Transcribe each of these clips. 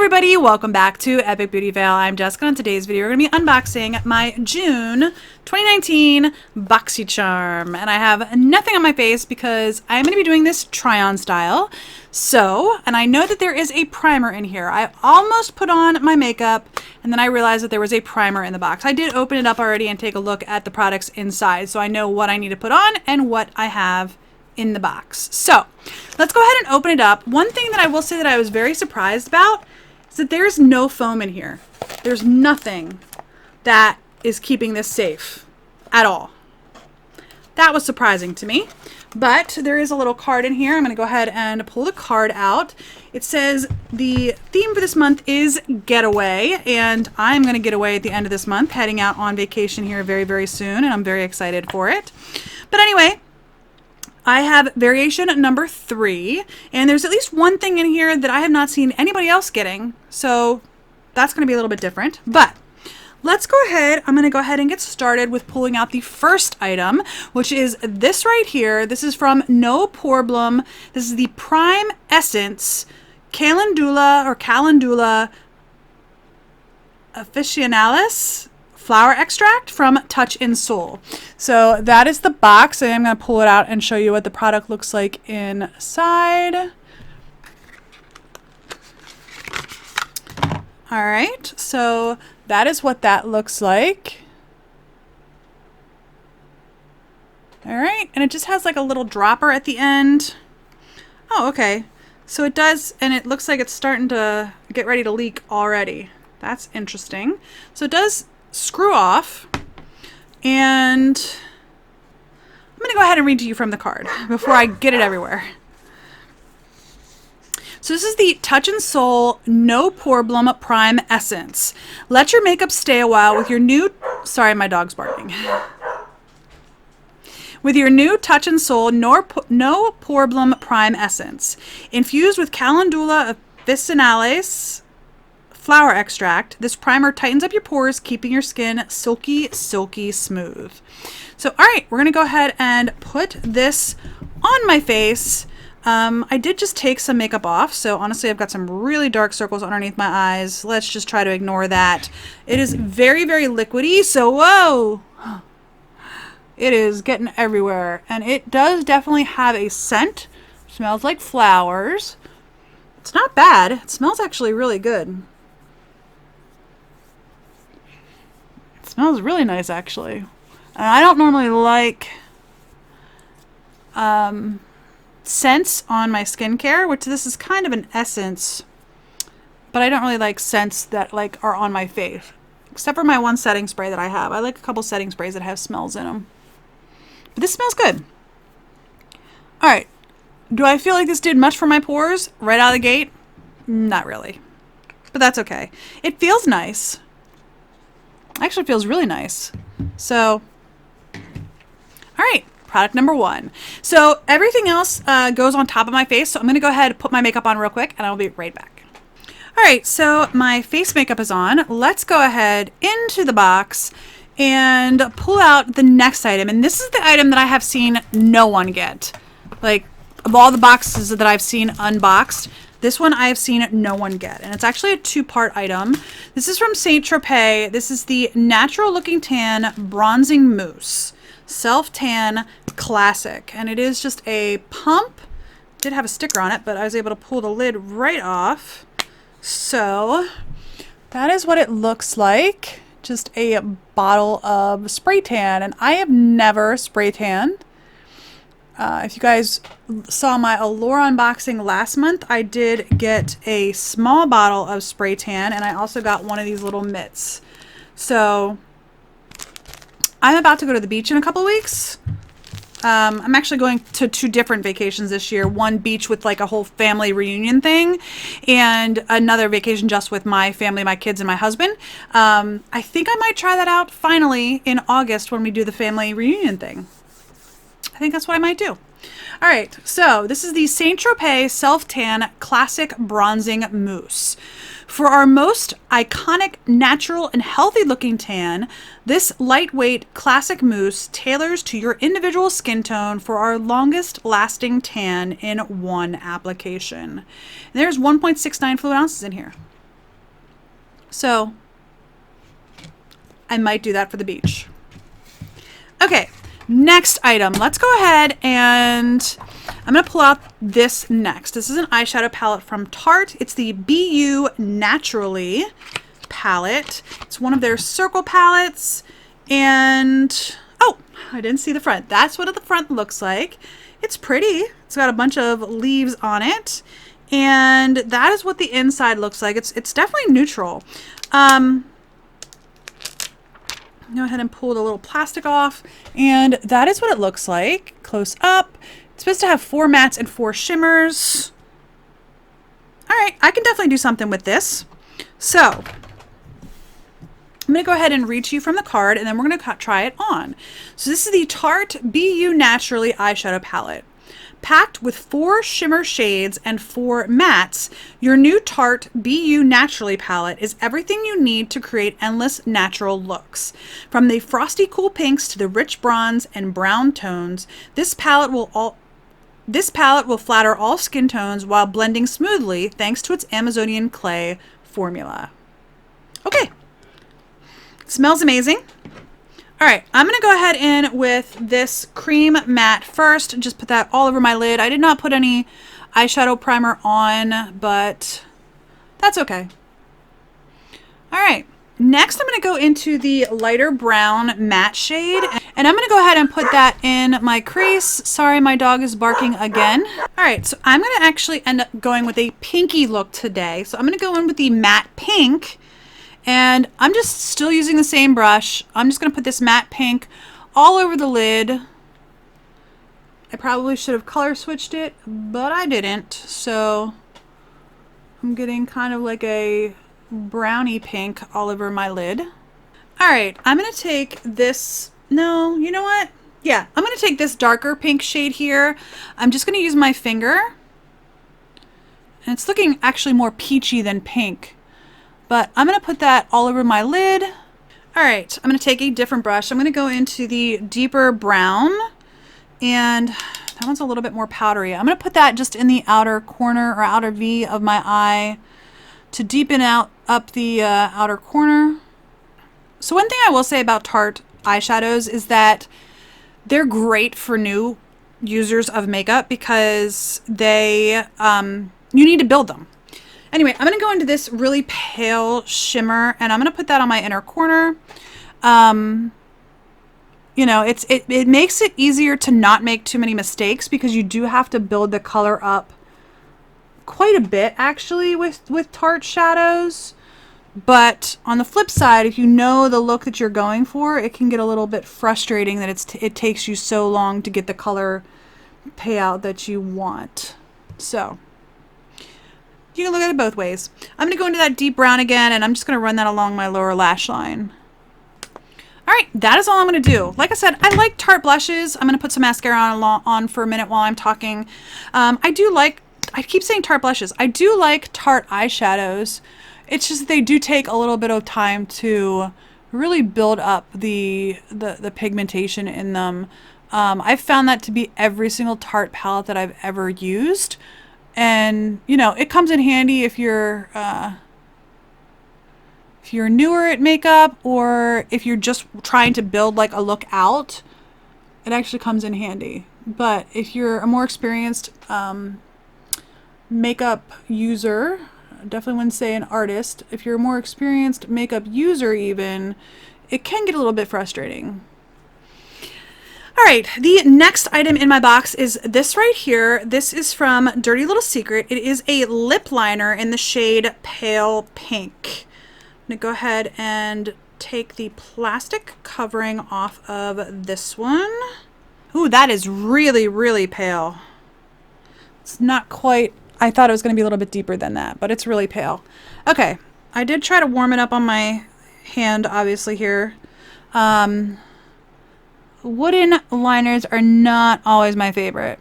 everybody, welcome back to Epic Beauty Fail. I'm Jessica. In today's video we're going to be unboxing my June 2019 Boxycharm, and I have nothing on my face because I'm going to be doing this try-on style. And I know that there is a primer in here. I almost put on my makeup and then I realized that there was a primer in the box. I did open it up already and take a look at the products inside, so I know what I need to put on and what I have in the box. So let's go ahead and open it up. One thing that I will say that I was very surprised about is that there's no foam in here. There's nothing that is keeping this safe at all. That was surprising to me, but there is a little card in here. I'm going to go ahead and pull the card out. It says the theme for this month is getaway, and I'm going to get away at the end of this month, heading out on vacation here very, very soon, and I'm very excited for it. But anyway, I have variation number 3, and there's at least one thing in here that I have not seen anybody else getting, so that's going to be a little bit different. But let's go ahead. I'm going to go ahead and get started with pulling out the first item, which is this right here. This is from No Problem. This is the Prime Essence Calendula Officinalis flower extract from Touch in Soul. So that is the box, and I'm going to pull it out and show you what the product looks like inside. All right, so that is what that looks like. All right, and it just has like a little dropper at the end. Oh, okay. So it does, and it looks like it's starting to get ready to leak already. That's interesting. So it does screw off, and I'm going to go ahead and read to you from the card before I get it everywhere. So this is the Touch in Soul No Problem Prime Essence. Let your makeup stay a while with your new... Sorry, my dog's barking. With your new Touch in Soul No Problem Prime Essence. Infused with Calendula Officinalis flower extract, this primer tightens up your pores, keeping your skin silky, silky smooth. So, all right, we're going to go ahead and put this on my face. I did just take some makeup off, so honestly, I've got some really dark circles underneath my eyes. Let's just try to ignore that. It is very, very liquidy, so whoa! It is getting everywhere, and it does definitely have a scent. Smells like flowers. It's not bad. It smells actually really good. Smells really nice, actually. And I don't normally like scents on my skincare, which this is kind of an essence, but I don't really like scents that like are on my face, except for my one setting spray that I have. I like a couple setting sprays that have smells in them, but this smells good. All right, do I feel like this did much for my pores right out of the gate? Not really, but that's okay. It feels nice. Actually feels really nice. So, all right, product number 1. So everything else goes on top of my face. So I'm going to go ahead and put my makeup on real quick, and I'll be right back. All right, so my face makeup is on. Let's go ahead into the box and pull out the next item. And this is the item that I have seen no one get. Like, of all the boxes that I've seen unboxed, this one I have seen no one get, and it's actually a 2-part item. This is from Saint Tropez. This is the Natural Looking Tan Bronzing Mousse Self Tan Classic, and it is just a pump. It did have a sticker on it, but I was able to pull the lid right off. So that is what it looks like. Just a bottle of spray tan, and I have never spray tanned. If you guys saw my Allure unboxing last month, I did get a small bottle of spray tan, and I also got one of these little mitts. So I'm about to go to the beach in a couple weeks. I'm actually going to 2 different vacations this year. One beach with like a whole family reunion thing, and another vacation just with my family, my kids, and my husband. I think I might try that out finally in August when we do the family reunion thing. I think that's what I might do. All right, so this is the Saint Tropez Self Tan Classic Bronzing Mousse. For our most iconic, natural, and healthy looking tan, this lightweight classic mousse tailors to your individual skin tone for our longest lasting tan in one application. And there's 1.69 fluid ounces in here. So I might do that for the beach. Okay, next item. Let's go ahead and I'm going to pull out this next. This is an eyeshadow palette from Tarte. It's the BU Naturally palette. It's one of their circle palettes. And, oh, I didn't see the front. That's what the front looks like. It's pretty. It's got a bunch of leaves on it. And that is what the inside looks like. It's definitely neutral. Go ahead and pull the little plastic off. And that is what it looks like. Close up. It's supposed to have 4 mattes and 4 shimmers. All right, I can definitely do something with this. So I'm going to go ahead and read to you from the card, and then we're going to try it on. So this is the Tarte BU Naturally eyeshadow palette. Packed with 4 shimmer shades and 4 mattes, your new Tarte BU Naturally palette is everything you need to create endless natural looks. From the frosty cool pinks to the rich bronze and brown tones, this palette will flatter all skin tones while blending smoothly thanks to its Amazonian clay formula. Okay. Smells amazing. All right, I'm gonna go ahead in with this cream matte first. Just put that all over my lid. I did not put any eyeshadow primer on, but that's okay. All right, next I'm gonna go into the lighter brown matte shade, and I'm gonna go ahead and put that in my crease. Sorry, my dog is barking again. All right, so I'm gonna actually end up going with a pinky look today. So I'm gonna go in with the matte pink. And I'm just still using the same brush. I'm just going to put this matte pink all over the lid. I probably should have color switched it, but I didn't. So I'm getting kind of like a brownie pink all over my lid. All right, I'm going to take this. No, you know what? Yeah, I'm going to take this darker pink shade here. I'm just going to use my finger. And it's looking actually more peachy than pink. But I'm going to put that all over my lid. All right, I'm going to take a different brush. I'm going to go into the deeper brown. And that one's a little bit more powdery. I'm going to put that just in the outer corner or outer V of my eye to deepen out up the outer corner. So one thing I will say about Tarte eyeshadows is that they're great for new users of makeup because they you need to build them. Anyway, I'm going to go into this really pale shimmer, and I'm going to put that on my inner corner. You know, it makes it easier to not make too many mistakes because you do have to build the color up quite a bit, actually, with Tarte shadows. But on the flip side, if you know the look that you're going for, it can get a little bit frustrating that it takes you so long to get the color payout that you want. So you can look at it both ways. I'm going to go into that deep brown again, and I'm just going to run that along my lower lash line. All right, that is all I'm going to do. Like I said, I like Tarte blushes. I'm going to put some mascara on for a minute while I'm talking. I keep saying Tarte blushes. I do like Tarte eyeshadows. It's just they do take a little bit of time to really build up the pigmentation in them. I've found that to be every single Tarte palette that I've ever used. And, you know, it comes in handy if you're newer at makeup or if you're just trying to build like a look out, it actually comes in handy. But if you're a more experienced makeup user, definitely wouldn't say an artist, if you're a more experienced makeup user even, it can get a little bit frustrating. All right, the next item in my box is this right here. This is from Dirty Little Secret. It is a lip liner in the shade Pale Pink. I'm gonna go ahead and take the plastic covering off of this one. Ooh, that is really, really pale. It's not quite, I thought it was gonna be a little bit deeper than that, but it's really pale. Okay, I did try to warm it up on my hand, obviously here. Wooden liners are not always my favorite.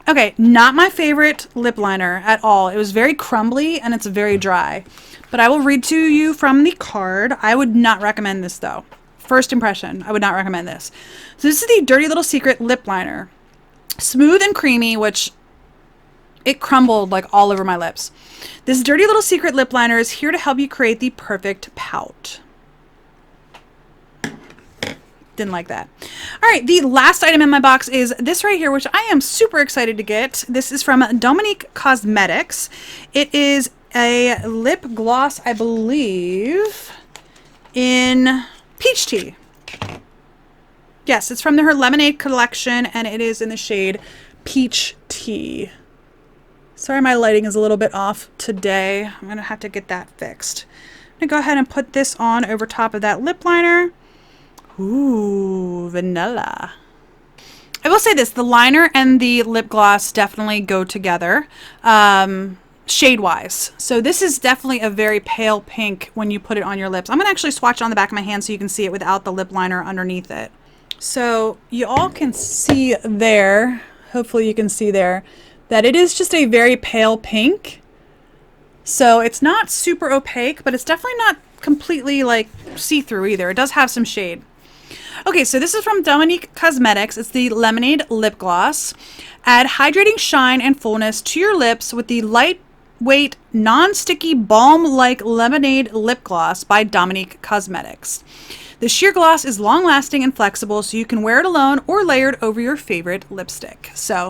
Okay, not my favorite lip liner at all. It was very crumbly and it's very dry. But I will read to you from the card. I would not recommend this though. First impression, I would not recommend this. So this is the Dirty Little Secret lip liner. Smooth and creamy, which it crumbled like all over my lips. This Dirty Little Secret lip liner is here to help you create the perfect pout. Didn't like that. All right, the last item in my box is this right here, which I am super excited to get. This is from Dominique Cosmetics. It is a lip gloss, I believe, in peach tea. Yes, it's from her Lemonade collection, and it is in the shade Peach Tea. Sorry, my lighting is a little bit off today. I'm going to have to get that fixed. I'm going to go ahead and put this on over top of that lip liner. Ooh, vanilla. I will say this, the liner and the lip gloss definitely go together, shade-wise. So this is definitely a very pale pink when you put it on your lips. I'm going to actually swatch it on the back of my hand so you can see it without the lip liner underneath it. So you all can see there, hopefully you can see there, that it is just a very pale pink. So it's not super opaque, but it's definitely not completely like see-through either. It does have some shade. Okay, so this is from Dominique Cosmetics. It's the Lemonade Lip Gloss. Add hydrating shine and fullness to your lips with the lightweight, non-sticky, balm-like Lemonade Lip Gloss by Dominique Cosmetics. The sheer gloss is long-lasting and flexible, so you can wear it alone or layered over your favorite lipstick. So,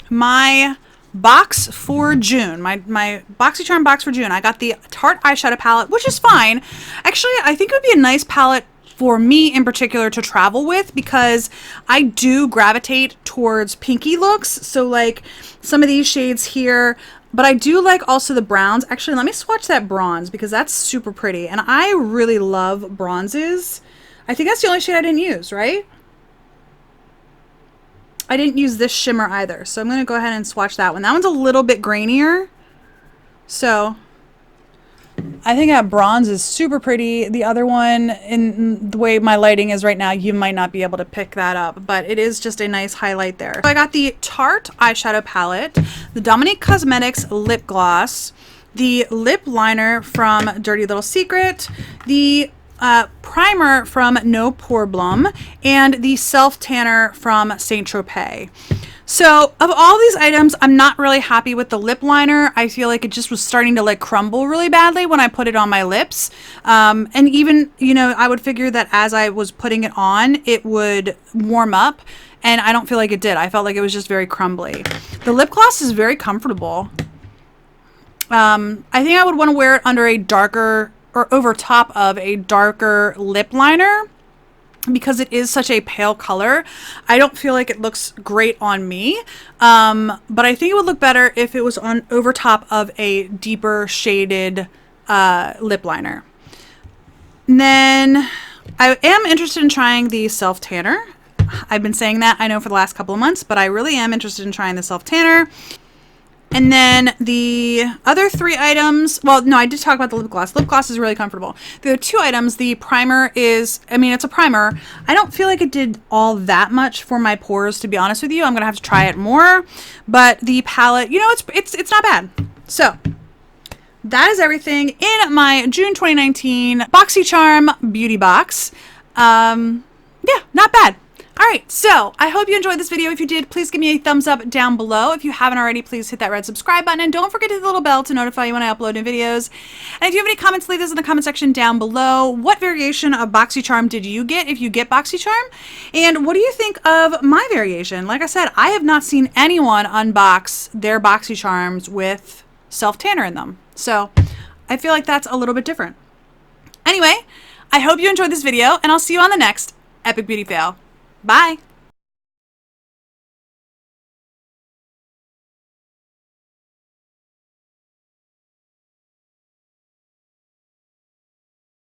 my box for June, my Boxycharm box for June, I got the Tarte eyeshadow palette, which is fine. Actually, I think it would be a nice palette for me in particular to travel with, because I do gravitate towards pinky looks. So like some of these shades here, but I do like also the browns. Actually, let me swatch that bronze because that's super pretty. And I really love bronzes. I think that's the only shade I didn't use, right? I didn't use this shimmer either. So I'm going to go ahead and swatch that one. That one's a little bit grainier. So I think that bronze is super pretty. The other one, in the way my lighting is right now, you might not be able to pick that up, but it is just a nice highlight there. So I got the Tarte eyeshadow palette, the Dominique Cosmetics lip gloss, the lip liner from Dirty Little Secret, the primer from No Problem, and the self tanner from Saint Tropez. So of all these items, I'm not really happy with the lip liner. I feel like it just was starting to like crumble really badly when I put it on my lips. And even, you know, I would figure that as I was putting it on, it would warm up, and I don't feel like it did. I felt like it was just very crumbly. The lip gloss is very comfortable. I think I would want to wear it under a darker, or over top of a darker lip liner, because it is such a pale color. I don't feel like it looks great on me, but I think it would look better if it was on over top of a deeper shaded lip liner. And then I am interested in trying the self tanner. I've been saying that, I know, for the last couple of months, but I really am interested in trying the self tanner. And then the other three items, well, no, I did talk about the lip gloss. Lip gloss is really comfortable. The two items, the primer is, I mean, it's a primer. I don't feel like it did all that much for my pores, to be honest with you. I'm going to have to try it more. But the palette, you know, it's not bad. So that is everything in my June 2019 Boxycharm beauty box. Yeah, not bad. All right, so I hope you enjoyed this video. If you did, please give me a thumbs up down below. If you haven't already, please hit that red subscribe button, and don't forget to hit the little bell to notify you when I upload new videos. And if you have any comments, leave those in the comment section down below. What variation of Boxycharm did you get, if you get Boxycharm? And what do you think of my variation? Like I said, I have not seen anyone unbox their Boxycharms with self-tanner in them. So I feel like that's a little bit different. Anyway, I hope you enjoyed this video, and I'll see you on the next Epic Beauty Fail. Bye.